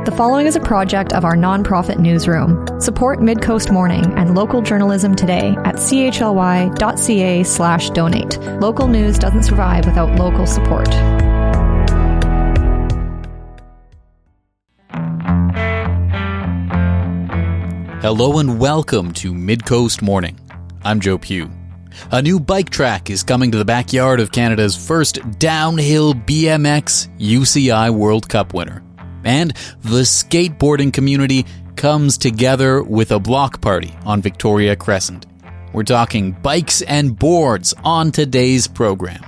The following is a project of our nonprofit newsroom. Support Midcoast Morning and local journalism today at chly.ca/donate. Local news doesn't survive without local support. Hello and welcome to Midcoast Morning. I'm Joe Pugh. A new bike track is coming to the backyard of Canada's first downhill BMX UCI World Cup winner. And the skateboarding community comes together with a block party on Victoria Crescent. We're talking bikes and boards on today's program.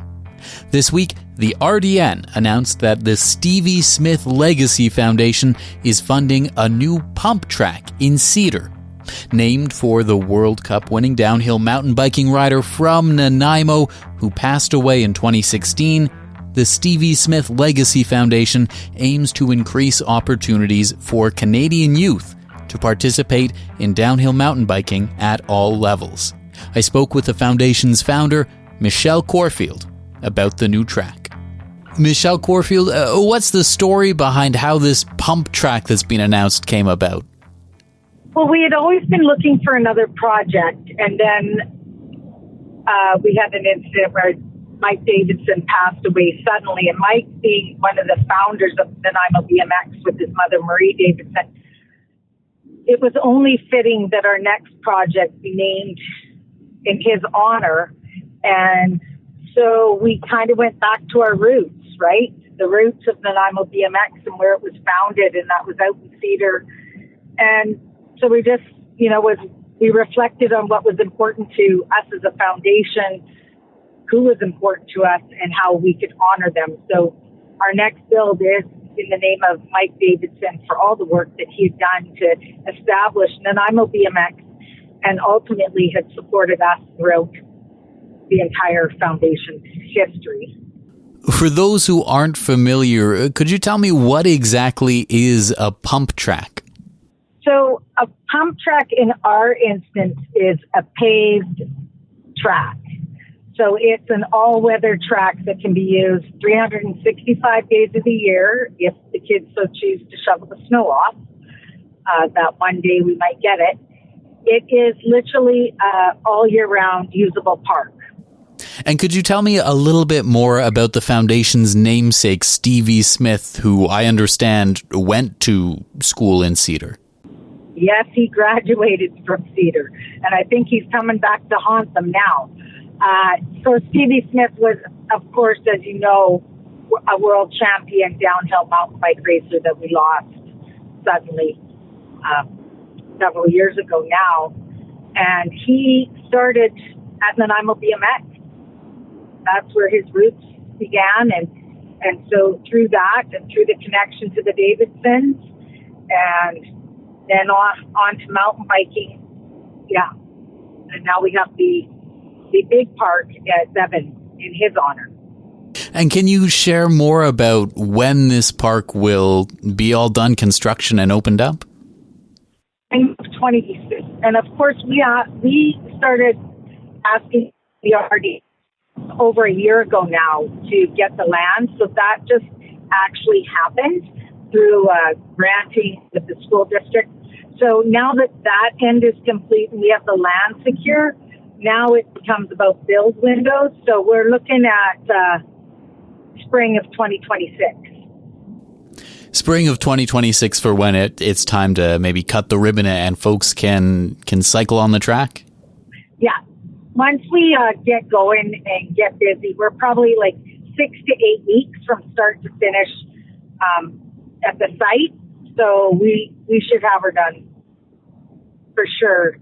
This week, the RDN announced that the Stevie Smith Legacy Foundation is funding a new pump track in Cedar. Named for the World Cup winning downhill mountain biking rider from Nanaimo who passed away in 2016, the Stevie Smith Legacy Foundation aims to increase opportunities for Canadian youth to participate in downhill mountain biking at all levels. I spoke with the foundation's founder, Michelle Corfield, about the new track. Michelle Corfield, what's the story behind how this pump track that's been announced came about? Well, we had always been looking for another project, and then we had an incident where Mike Davidson passed away suddenly, and Mike, being one of the founders of Nanaimo BMX with his mother, Marie Davidson, it was only fitting that our next project be named in his honor. And so we kind of went back to our roots, right? The roots of Nanaimo BMX and where it was founded, and that was out in Cedar. And so we just, we reflected on what was important to us as a foundation, who was important to us, and how we could honor them. So our next build is in the name of Mike Davidson for all the work that he had done to establish Nanaimo BMX and ultimately had supported us throughout the entire foundation's history. For those who aren't familiar, could you tell me what exactly is a pump track? So a pump track in our instance is a paved track. So it's an all-weather track that can be used 365 days of the year if the kids so choose to shovel the snow off. That one day we might get it. It is literally all year-round usable park. And could you tell me a little bit more about the foundation's namesake, Stevie Smith, who I understand went to school in Cedar? Yes, he graduated from Cedar, and I think he's coming back to haunt them now. So Stevie Smith was, of course, as you know, a world champion downhill mountain bike racer that we lost suddenly several years ago now. And he started at Nanaimo BMX. That's where his roots began. And so through that and through the connection to the Davidsons and then on to mountain biking, yeah. And now we have the big park at Devon in his honor. And can you share more about when this park will be all done construction and opened up? In 2026. And of course, we started asking the RD over a year ago now to get the land. So that just actually happened through granting with the school district. So now that end is complete and we have the land secure, now it becomes about build windows. So we're looking at spring of 2026. Spring of 2026 for when it's time to maybe cut the ribbon and folks can cycle on the track? Yeah. Once we get going and get busy, we're probably like 6 to 8 weeks from start to finish at the site. So we should have her done for sure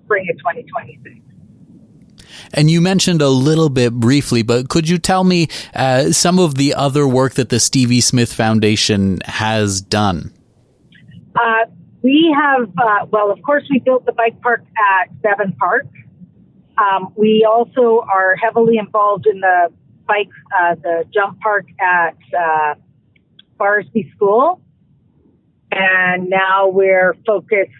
spring of 2026. And you mentioned a little bit briefly, but could you tell me some of the other work that the Stevie Smith Foundation has done? We have, of course, we built the bike park at Devon Park. We also are heavily involved in the jump park at Barsby School. And now we're focused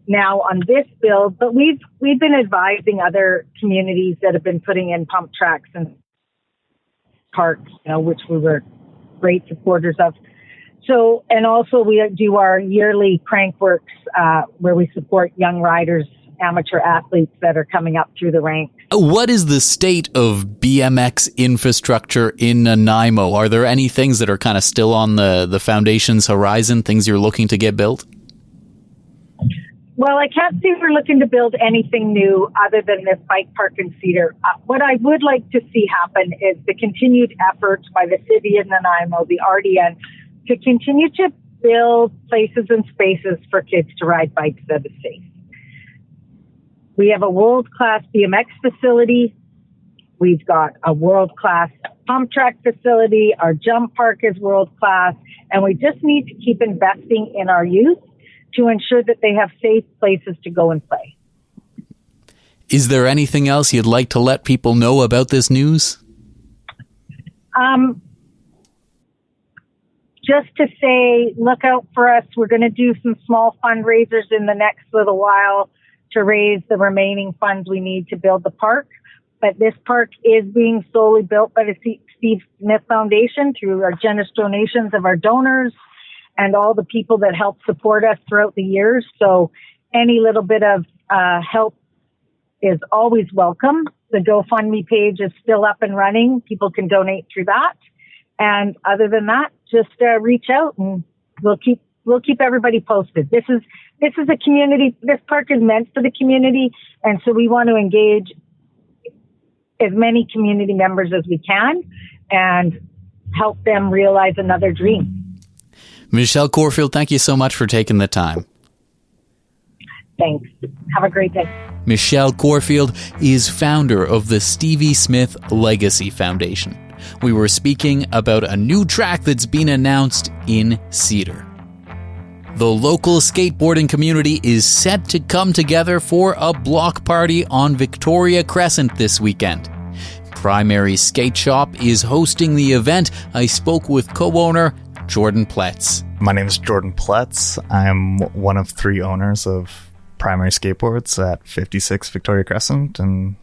on this build, but we've been advising other communities that have been putting in pump tracks and parks, which we were great supporters of. So, and also we do our yearly Crankworks, where we support young riders, amateur athletes that are coming up through the ranks. What is the state of BMX infrastructure in Nanaimo? Are there any things that are kind of still on the foundation's horizon, things you're looking to get built? Well, I can't say we're looking to build anything new other than this bike park in Cedar. What I would like to see happen is the continued efforts by the city of Nanaimo, the RDN, to continue to build places and spaces for kids to ride bikes that are safe. We have a world-class BMX facility. We've got a world-class pump track facility. Our jump park is world-class. And we just need to keep investing in our youth to ensure that they have safe places to go and play. Is there anything else you'd like to let people know about this news? Just to say, look out for us. We're going to do some small fundraisers in the next little while to raise the remaining funds we need to build the park. But this park is being solely built by the Stevie Smith Foundation through our generous donations of our donors and all the people that help support us throughout the years. So any little bit of help is always welcome. The GoFundMe page is still up and running. People can donate through that. And other than that, just reach out and we'll keep everybody posted. This is a community. This park is meant for the community. And so we want to engage as many community members as we can and help them realize another dream. Michelle Corfield, thank you so much for taking the time. Thanks. Have a great day. Michelle Corfield is founder of the Stevie Smith Legacy Foundation. We were speaking about a new track that's been announced in Cedar. The local skateboarding community is set to come together for a block party on Victoria Crescent this weekend. Primary Skate Shop is hosting the event. I spoke with co-owner Jordan Pletz. My name is Jordan Pletz. I'm one of 3 owners of Primary Skateboards at 56 Victoria Crescent, and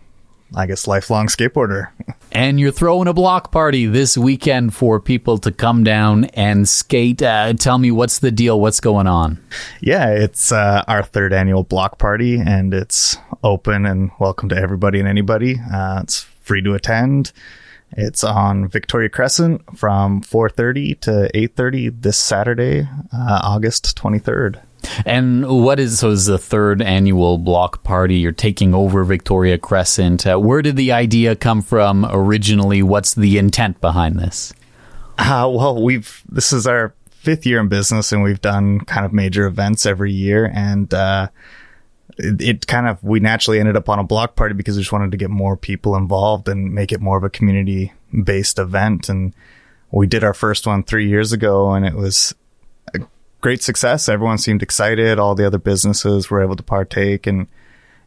I guess lifelong skateboarder. And you're throwing a block party this weekend for people to come down and skate. Tell me, what's the deal? What's going on? Yeah, it's our 3rd annual block party, and it's open and welcome to everybody and anybody. It's free to attend. It's on Victoria Crescent from 4:30 to 8:30 this Saturday, August 23rd. And what is the 3rd annual block party? You're taking over Victoria Crescent. Where did the idea come from originally? What's the intent behind this? Well, this is our 5th year in business, and we've done kind of major events every year. And we naturally ended up on a block party because we just wanted to get more people involved and make it more of a community-based event. And we did our first one 3 years ago, and it was a great success. Everyone seemed excited. All the other businesses were able to partake, and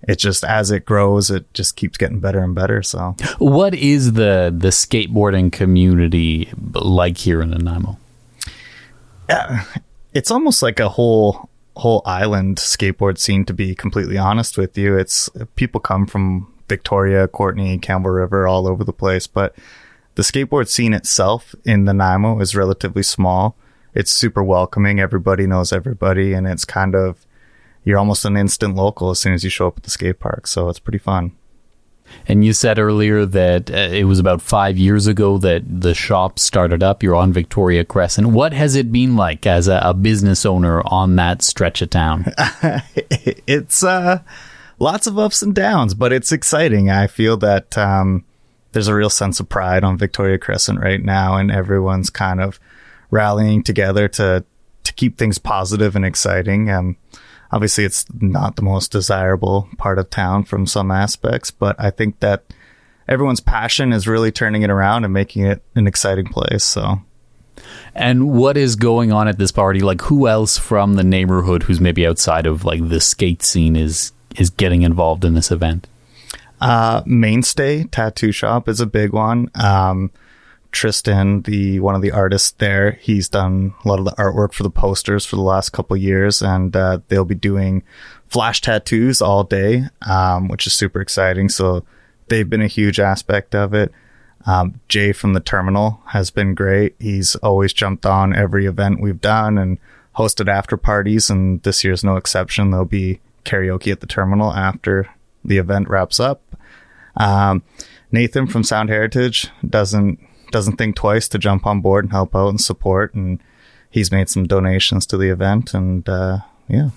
it just, as it grows, it just keeps getting better and better. So, what is the skateboarding community like here in Nanaimo? It's almost like a whole island skateboard scene, to be completely honest with you. It's people come from Victoria, Courtenay, Campbell River, all over the place, but the skateboard scene itself in Nanaimo is relatively small. It's super welcoming. Everybody knows everybody, and it's kind of, you're almost an instant local as soon as you show up at the skate park. So it's pretty fun. And you said earlier that it was about 5 years ago that the shop started up. You're on Victoria Crescent. What has it been like as a business owner on that stretch of town? It's lots of ups and downs, but it's exciting. I feel that there's a real sense of pride on Victoria Crescent right now, and everyone's kind of rallying together to keep things positive and exciting. Obviously, it's not the most desirable part of town from some aspects, but I think that everyone's passion is really turning it around and making it an exciting place. So, and what is going on at this party? Like, who else from the neighborhood who's maybe outside of like the skate scene is getting involved in this event? Mainstay Tattoo Shop is a big one. Tristan, one of the artists there, he's done a lot of the artwork for the posters for the last couple of years, and they'll be doing flash tattoos all day, which is super exciting. So they've been a huge aspect of it. Jay from the Terminal has been great. He's always jumped on every event we've done and hosted after parties, and this year's no exception. There'll be karaoke at the Terminal after the event wraps up. Nathan from Sound Heritage doesn't think twice to jump on board and help out and support, and he's made some donations to the event, and yeah.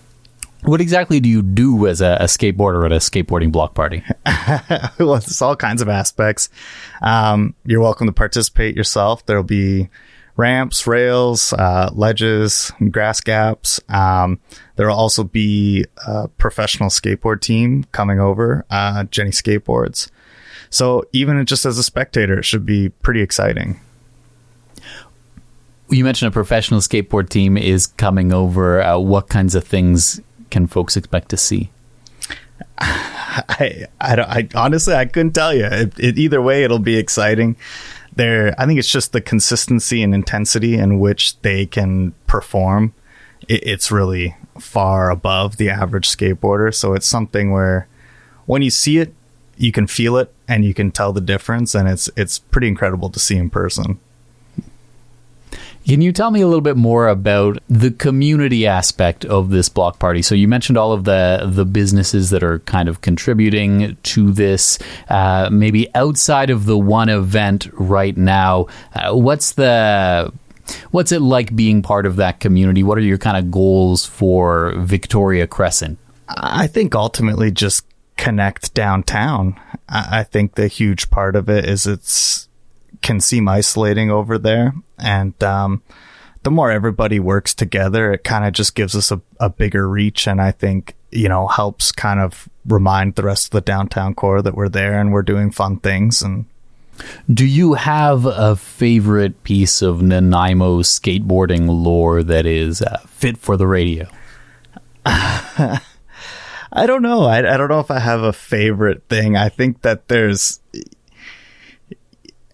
What exactly do you do as a skateboarder at a skateboarding block party? Well, it's all kinds of aspects. You're welcome to participate yourself. There'll be ramps, rails, ledges, grass gaps. There'll also be a professional skateboard team coming over, Jenny Skateboards. So even just as a spectator, it should be pretty exciting. You mentioned a professional skateboard team is coming over. What kinds of things can folks expect to see? I honestly, I couldn't tell you. Either way, it'll be exciting. I think it's just the consistency and intensity in which they can perform. It's really far above the average skateboarder. So it's something where when you see it, you can feel it and you can tell the difference. And it's pretty incredible to see in person. Can you tell me a little bit more about the community aspect of this block party? So you mentioned all of the businesses that are kind of contributing to this, maybe outside of the one event right now. What's it like being part of that community? What are your kind of goals for Victoria Crescent? I think ultimately just connect downtown. I think the huge part of it is it's can seem isolating over there, and the more everybody works together, it kind of just gives us a bigger reach, and I think helps kind of remind the rest of the downtown core that we're there and we're doing fun things. And do you have a favorite piece of Nanaimo skateboarding lore that is fit for the radio? I don't know. I don't know if I have a favorite thing. I think that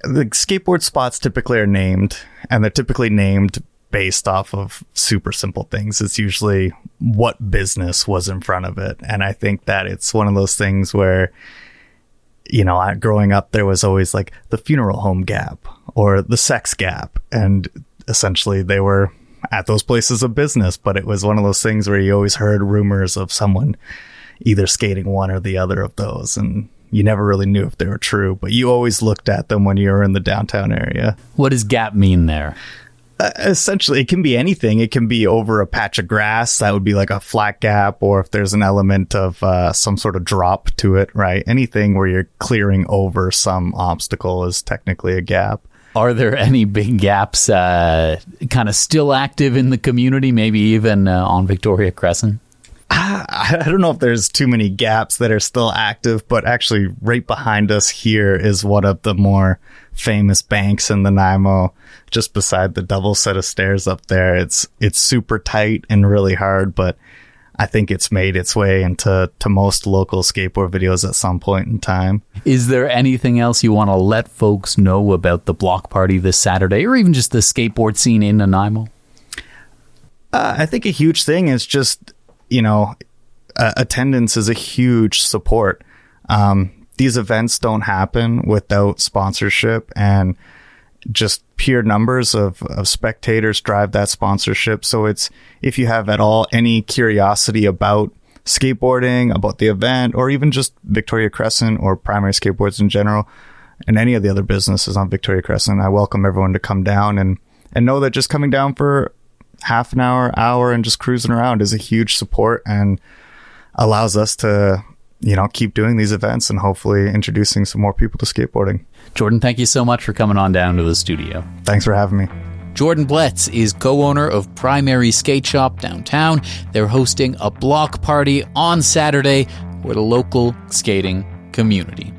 the skateboard spots typically are named, and they're typically named based off of super simple things. It's usually what business was in front of it. And I think that it's one of those things where, growing up, there was always like the funeral home gap or the sex gap. And essentially they were at those places of business, but it was one of those things where you always heard rumors of someone either skating one or the other of those. And you never really knew if they were true, but you always looked at them when you were in the downtown area. What does gap mean there? Essentially, it can be anything. It can be over a patch of grass. That would be like a flat gap, or if there's an element of some sort of drop to it, right? Anything where you're clearing over some obstacle is technically a gap. Are there any big gaps kind of still active in the community, maybe even on Victoria Crescent? I don't know if there's too many gaps that are still active, but actually right behind us here is one of the more famous banks in Nanaimo, just beside the double set of stairs up there. It's super tight and really hard, but I think it's made its way into most local skateboard videos at some point in time. Is there anything else you want to let folks know about the block party this Saturday, or even just the skateboard scene in Nanaimo? I think a huge thing is just attendance is a huge support. These events don't happen without sponsorship, and just pure numbers of spectators drive that sponsorship. So it's, if you have at all any curiosity about skateboarding, about the event, or even just Victoria Crescent or Primary Skateboards in general, and any of the other businesses on Victoria Crescent, I welcome everyone to come down and know that just coming down for half an hour and just cruising around is a huge support and allows us to keep doing these events and hopefully introducing some more people to skateboarding. Jordan, thank you so much for coming on down to the studio. Thanks for having me. Jordan Pletz is co-owner of Primary Skate Shop downtown. They're hosting a block party on Saturday for the local skating community.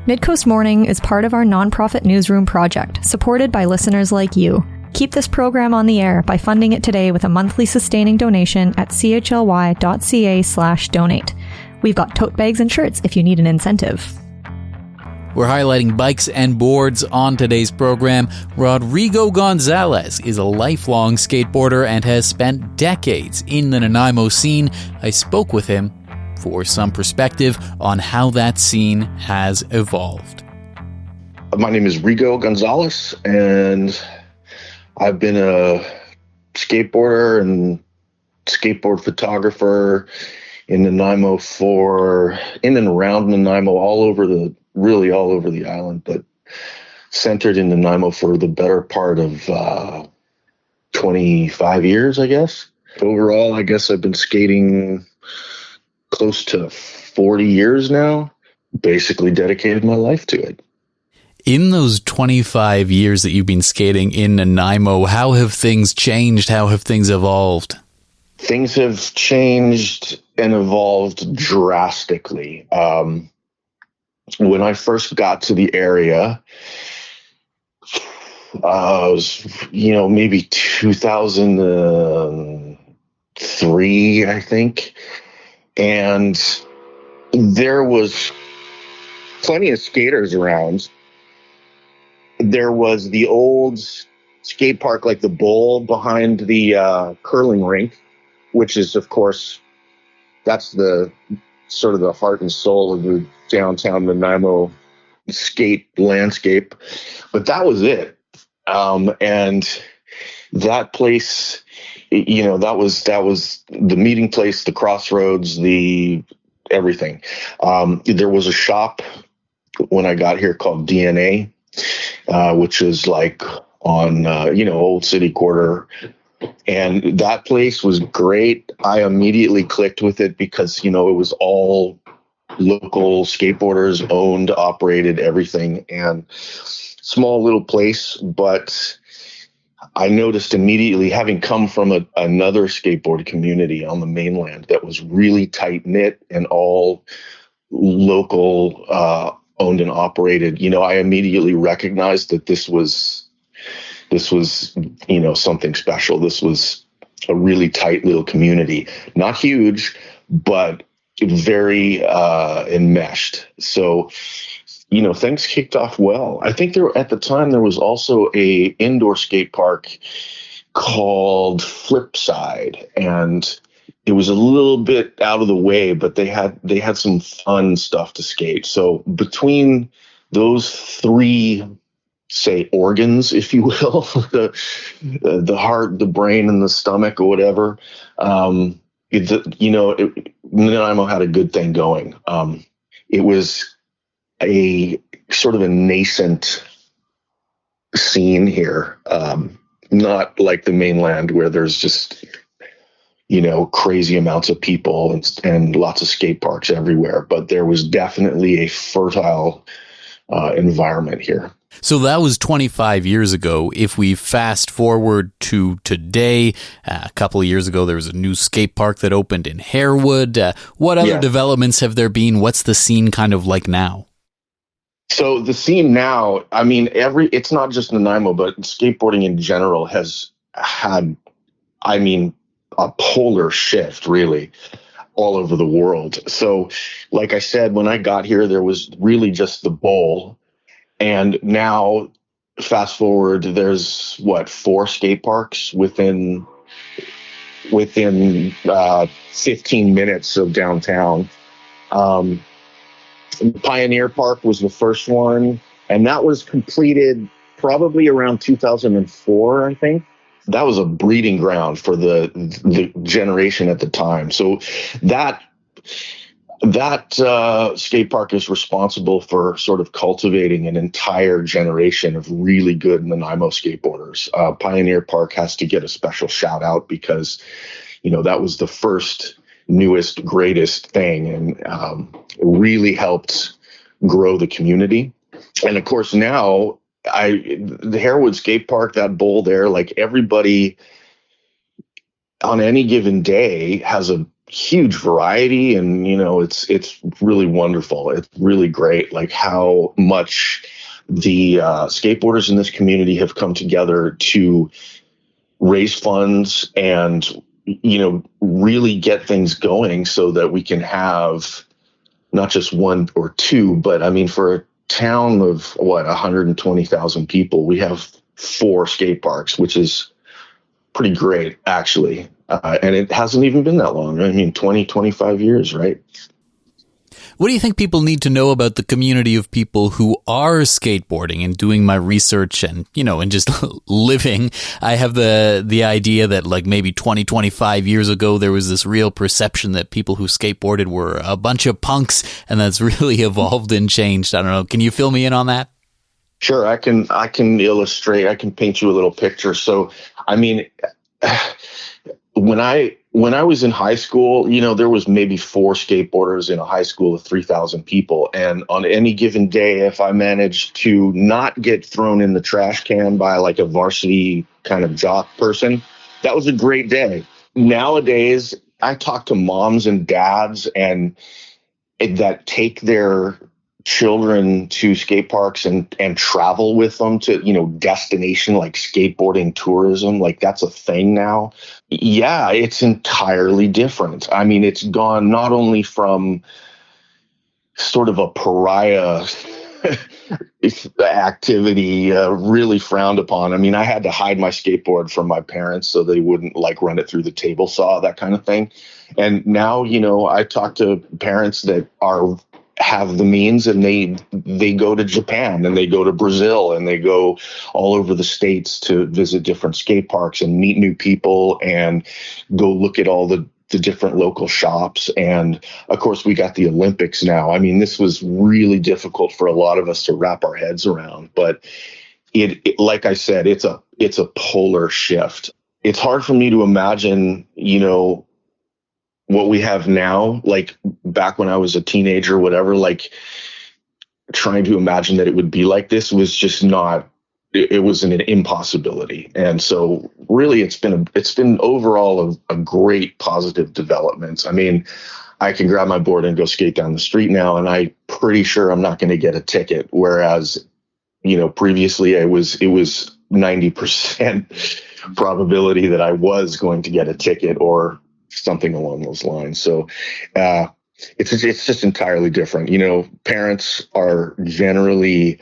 Midcoast Morning is part of our nonprofit newsroom project, supported by listeners like you. Keep this program on the air by funding it today with a monthly sustaining donation at chly.ca/donate. We've got tote bags and shirts if you need an incentive. We're highlighting bikes and boards on today's program. Rigo Gonzalez is a lifelong skateboarder and has spent decades in the Nanaimo scene. I spoke with him for some perspective on how that scene has evolved. My name is Rigo Gonzalez, and I've been a skateboarder and skateboard photographer in Nanaimo in and around Nanaimo, all over the island, but centered in Nanaimo for the better part of 25 years, I guess. Overall, I guess I've been skating close to 40 years now, basically dedicated my life to it. In those 25 years that you've been skating in Nanaimo, how have things changed? How have things evolved? Things have changed and evolved drastically. When I first got to the area, it was, maybe 2003, I think. And there was plenty of skaters around. There was the old skate park, like the bowl behind the curling rink, which is, of course, that's the sort of the heart and soul of the downtown Nanaimo skate landscape. But that was it. And that place, that was the meeting place, the crossroads, the everything. There was a shop when I got here called DNA, which is like on, Old City Quarter. And that place was great. I immediately clicked with it because, it was all local skateboarders, owned, operated, everything, and small little place. But I noticed immediately, having come from another skateboard community on the mainland that was really tight knit and all local, owned and operated, I immediately recognized that this was, something special. This was a really tight little community, not huge, but very enmeshed. So, things kicked off well. I think at the time there was also a indoor skate park called Flipside, and it was a little bit out of the way, but they had some fun stuff to skate. So between those three, say, organs, if you will, the heart, the brain, and the stomach, or whatever, Nanaimo had a good thing going. It was a sort of a nascent scene here, not like the mainland where there's just crazy amounts of people and lots of skate parks everywhere, but there was definitely a fertile environment here. So that was 25 years ago. If we fast forward to today, a couple of years ago, there was a new skate park that opened in Harewood. What other developments have there been? What's the scene kind of like now? So the scene now, it's not just Nanaimo, but skateboarding in general has had, a polar shift, really, all over the world. So, like I said, when I got here, there was really just the bowl. And now, fast forward, there's 4 skate parks within 15 minutes of downtown. Pioneer Park was the first one, and that was completed probably around 2004, I think. That was a breeding ground for the generation at the time. So that skate park is responsible for sort of cultivating an entire generation of really good Nanaimo skateboarders. Pioneer Park has to get a special shout out because, that was the first, newest, greatest thing, and really helped grow the community. And of course now, the Harewood skate park, that bowl there, like everybody on any given day has a huge variety, and it's really wonderful. It's really great, like how much the skateboarders in this community have come together to raise funds and really get things going so that we can have not just one or two, but for a town of 120,000 people, we have 4 skate parks, which is pretty great, actually. And it hasn't even been that long. 20, 25 years, right? What do you think people need to know about the community of people who are skateboarding? And doing my research and, and just living, I have the idea that like maybe 20, 25 years ago, there was this real perception that people who skateboarded were a bunch of punks, and that's really evolved and changed. I don't know. Can you fill me in on that? Sure. I can illustrate, I can paint you a little picture. So, I mean, when I was in high school, there was maybe 4 skateboarders in a high school of 3,000 people. And on any given day, if I managed to not get thrown in the trash can by like a varsity kind of jock person, that was a great day. Nowadays, I talk to moms and dads and that take their children to skate parks and travel with them to, destination like skateboarding tourism, like that's a thing now. Yeah, it's entirely different. I mean, it's gone not only from sort of a pariah activity, really frowned upon. I mean, I had to hide my skateboard from my parents so they wouldn't like run it through the table saw, that kind of thing. And now, I talk to parents that have the means, and they go to Japan and they go to Brazil and they go all over the States to visit different skate parks and meet new people and go look at all the different local shops. And of course, we got the Olympics now. I mean, this was really difficult for a lot of us to wrap our heads around, but it like I said, it's a polar shift. It's hard for me to imagine, what we have now, like back when I was a teenager, whatever, like trying to imagine that it would be like this was just not, it was an impossibility. And so really it's been overall a great positive development. I mean, I can grab my board and go skate down the street now, and I'm pretty sure I'm not going to get a ticket. Whereas, previously it was 90% probability that I was going to get a ticket or something along those lines. So it's just entirely different. Parents are generally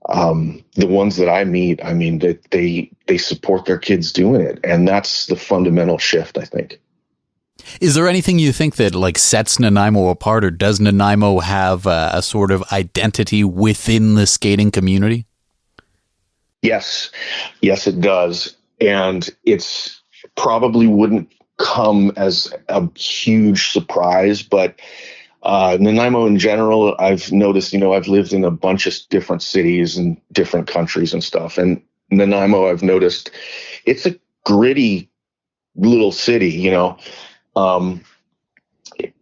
the ones that I meet. I mean, that they support their kids doing it, and that's the fundamental shift, I think. Is there anything you think that like sets Nanaimo apart, or does Nanaimo have a sort of identity within the skating community? Yes, it does, and it's probably wouldn't come as a huge surprise, but Nanaimo in general, I've noticed, I've lived in a bunch of different cities and different countries and stuff. And Nanaimo, I've noticed it's a gritty little city, in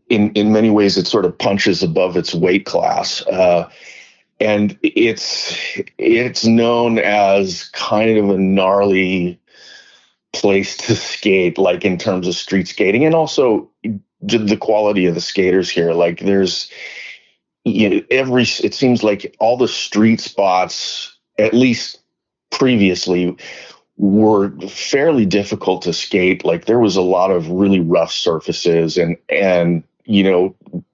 many ways, it sort of punches above its weight class. And it's known as kind of a gnarly place to skate, like in terms of street skating, and also the quality of the skaters here. Like there's it seems like all the street spots, at least previously, were fairly difficult to skate. Like there was a lot of really rough surfaces and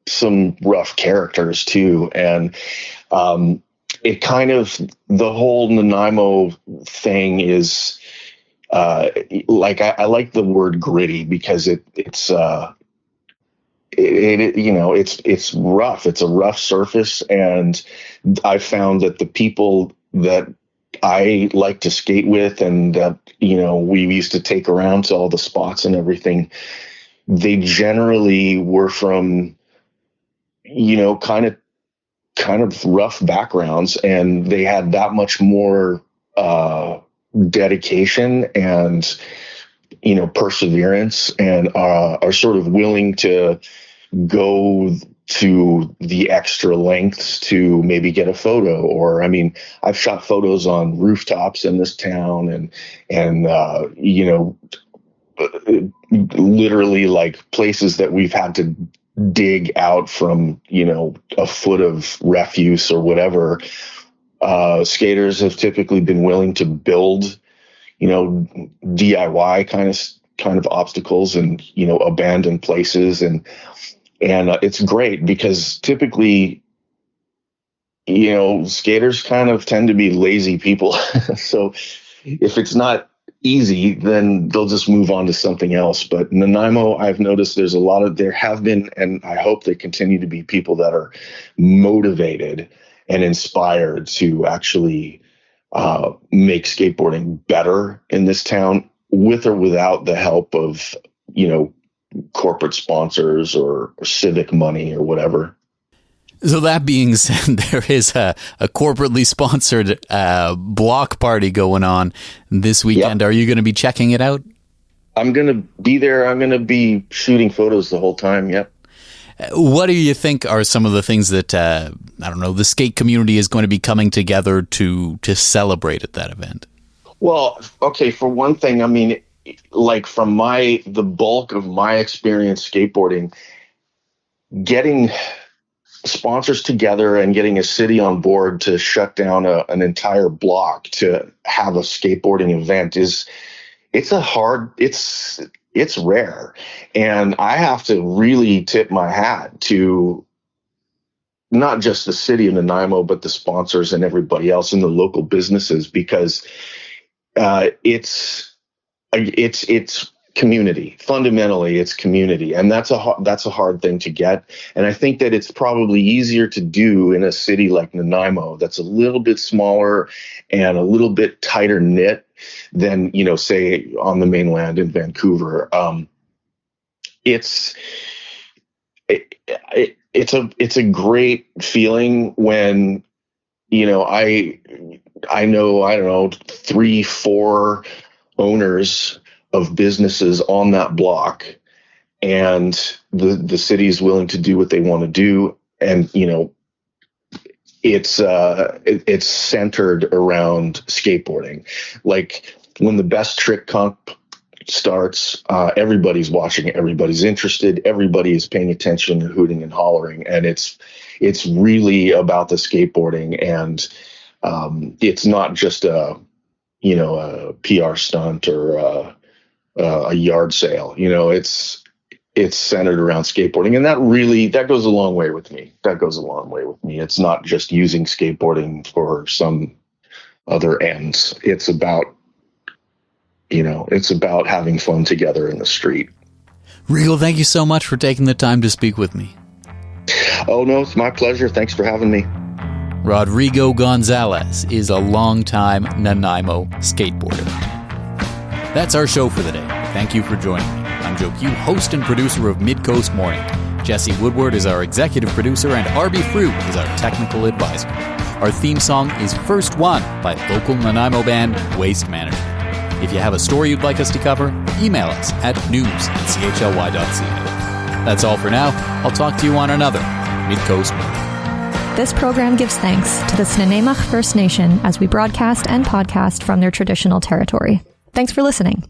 some rough characters too. And it kind of, the whole Nanaimo thing is like I like the word gritty because it's rough. It's a rough surface, and I found that the people that I like to skate with and that we used to take around to all the spots and everything, they generally were from kind of rough backgrounds, and they had that much more dedication and perseverance, and are sort of willing to go to the extra lengths to maybe get a photo. Or I mean, I've shot photos on rooftops in this town and literally like places that we've had to dig out from a foot of refuse or whatever. Skaters have typically been willing to build, DIY kind of obstacles and, abandoned places. And it's great because typically, skaters kind of tend to be lazy people. So if it's not easy, then they'll just move on to something else. But Nanaimo, I've noticed there have been, and I hope they continue to be, people that are motivated and inspired to actually make skateboarding better in this town, with or without the help of, corporate sponsors or civic money or whatever. So that being said, there is a corporately sponsored block party going on this weekend. Yep. Are you going to be checking it out? I'm going to be there. I'm going to be shooting photos the whole time. Yep. What do you think are some of the things that, the skate community is going to be coming together to celebrate at that event? Well, okay, for one thing, like from the bulk of my experience skateboarding, getting sponsors together and getting a city on board to shut down an entire block to have a skateboarding event it's rare. And I have to really tip my hat to not just the city of Nanaimo, but the sponsors and everybody else in the local businesses, because it's community. Fundamentally, it's community, and that's a hard thing to get. And I think that it's probably easier to do in a city like Nanaimo, that's a little bit smaller and a little bit tighter knit than, say on the mainland in Vancouver. It's a great feeling when, I know, 3-4 owners of businesses on that block, and the city is willing to do what they want to do. And, it's centered around skateboarding. Like when the best trick comp starts, everybody's watching, everybody's interested, everybody is paying attention, hooting and hollering. And it's really about the skateboarding. And it's not just a PR stunt or a yard sale. It's centered around skateboarding, and that goes a long way with me. It's not just using skateboarding for some other ends. It's about having fun together in the street. Rigo, thank you so much for taking the time to speak with me. Oh no, it's my pleasure. Thanks for having me. Rigo Gonzalez is a longtime Nanaimo skateboarder. That's our show for the day. Thank you for joining me. I'm Joe Q, host and producer of Midcoast Morning. Jesse Woodward is our executive producer, and Arby Fruit is our technical advisor. Our theme song is First One by local Nanaimo band Waste Management. If you have a story you'd like us to cover, email us at news@chly.ca. That's all for now. I'll talk to you on another Midcoast Morning. This program gives thanks to the Snuneymuxw First Nation as we broadcast and podcast from their traditional territory. Thanks for listening.